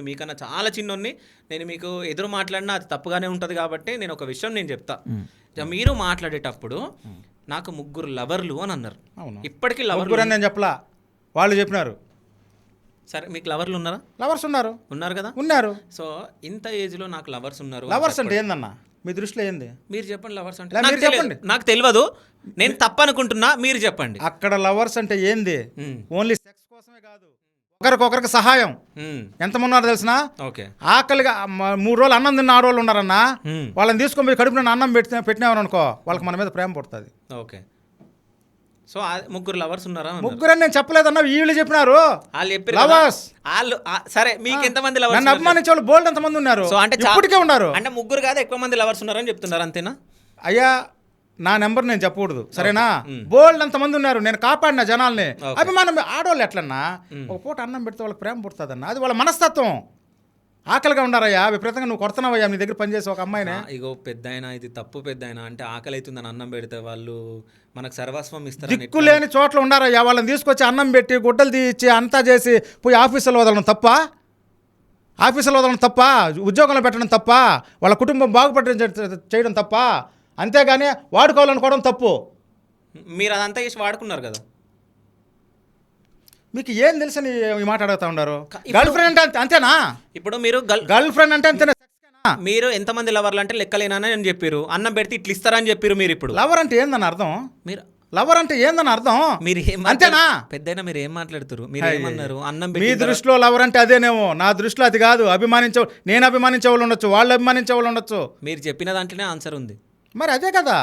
మీకన్నా చాలా చిన్నోన్ని. నేను మీకు ఎదురు మాట్లాడినా అది తప్పుగానే ఉంటుంది కాబట్టి నేను ఒక విషయం నేను చెప్తా. మీరు మాట్లాడేటప్పుడు నాకు 3 లవర్లు అని అన్నారు. అవును, ఇప్పటికీ లవర్లు అని నేను చెప్పలా, వాళ్ళు చెప్పినారు. సరే, మీకు లవర్లు ఉన్నారా? లవర్స్ ఉన్నారు కదా. ఉన్నారు. సో ఇంత ఏజ్లో నాకు లవర్స్ ఉన్నారు. లవర్స్ అంటే ఏందన్నా మీ దృష్టిలో ఏంది? మీరు చెప్పండి. లవర్స్ అంటే మీరు చెప్పండి. నాకు తెలియదు, నేను తప్పనుకుంటున్నా, మీరు చెప్పండి. అక్కడ లవర్స్ అంటే ఏంది? ఓన్లీ సెక్స్ కోసమే కాదు, ఒకరికొకరికి సహాయం. ఎంతమంది ఉన్నారో తెలిసిన? ఓకే, ఆకలిగా 3 రోజులు అన్నం తిన్న ఆడవాళ్ళు ఉన్నారన్నా, వాళ్ళని తీసుకొని పోయి కడుపు నిండా అన్నం పెట్టినామని అనుకో, వాళ్ళకి మన మీద ప్రేమ పుడుతుంది. ఓకే, సో 3 లవర్స్ ఉన్నారా? 3 అని నేను చెప్పలేదన్నా, వీళ్ళు చెప్పినారు. వాళ్ళు చెప్పారు లవర్స్. వాళ్ళు సరే, మీకు ఎంతమంది లవర్స్? నన్ను అభిమానించే వాళ్ళు బోల్డ్ ఎంతమంది ఉన్నారు. సో అంటే ఇప్పటికే ఉన్నారు. అంటే 3 కాదు, ఎక్కువ మంది లవర్స్ ఉన్నారని చెప్తున్నారు, అంతేనా? అయ్యా, నా నెంబర్ నేను చెప్పకూడదు, సరేనా? బోల్డ్ అంతమంది ఉన్నారు, నేను కాపాడిన జనాల్ని. అభిమానం ఆడవాళ్ళు ఎట్లన్నా, ఒక పూట అన్నం పెడితే వాళ్ళకి ప్రేమ పుడుతుందన్న, అది వాళ్ళ మనస్తత్వం. ఆకలిగా ఉండారయ్యా, విపరీతంగా నువ్వు కొడుతున్నావయ్యా నీ దగ్గర పనిచేసి ఒక అమ్మాయిని. ఇగో పెద్దాయన, ఇది తప్పు పెద్దాయన. అంటే ఆకలి అవుతుందని అన్నం పెడితే వాళ్ళు మనకు సర్వస్వం ఇస్తారు. దిక్కు లేని చోట్ల ఉండారయ్యా, వాళ్ళని తీసుకొచ్చి అన్నం పెట్టి గుడ్డలు తీసి అంతా చేసి పోయి ఆఫీసులో వదలడం తప్ప? ఆఫీసులో వదలడం తప్ప? ఉద్యోగంలో పెట్టడం తప్ప? వాళ్ళ కుటుంబం బాగుపడడం చేయడం తప్ప? అంతేగాని వాడుకోవాలనుకోవడం తప్పు. మీరు అదంతా చేసి వాడుకున్నారు కదా. మీకు ఏం తెలుసని ఈ మాట అడుగుతా ఉన్నారు? గర్ల్ ఫ్రెండ్ అంటే అంతేనా? ఇప్పుడు మీరు గర్ల్ ఫ్రెండ్ అంటే అంతేనా? మీరు ఎంతమంది లవర్లు అంటే లెక్కలేనని అని చెప్పారు. అన్నం పెడితే ఇట్లా ఇస్తారని చెప్పారు. మీరు ఇప్పుడు లవర్ అంటే ఏందని అర్థం? మీరు లవర్ అంటే ఏందని అర్థం? మీరు అంతేనా? పెద్దయినా మీరు ఏం మాట్లాడుతారు? మీరు ఏమన్నారు? అన్నం మీ దృష్టిలో లవర్ అంటే అదేనేమో, నా దృష్టిలో అది కాదు. నేను అభిమానించే వాళ్ళు ఉండొచ్చు, వాళ్ళు అభిమానించే వాళ్ళు ఉండొచ్చు. మీరు చెప్పిన దాంట్లోనే ఆన్సర్ ఉంది. మరి అదే కదా.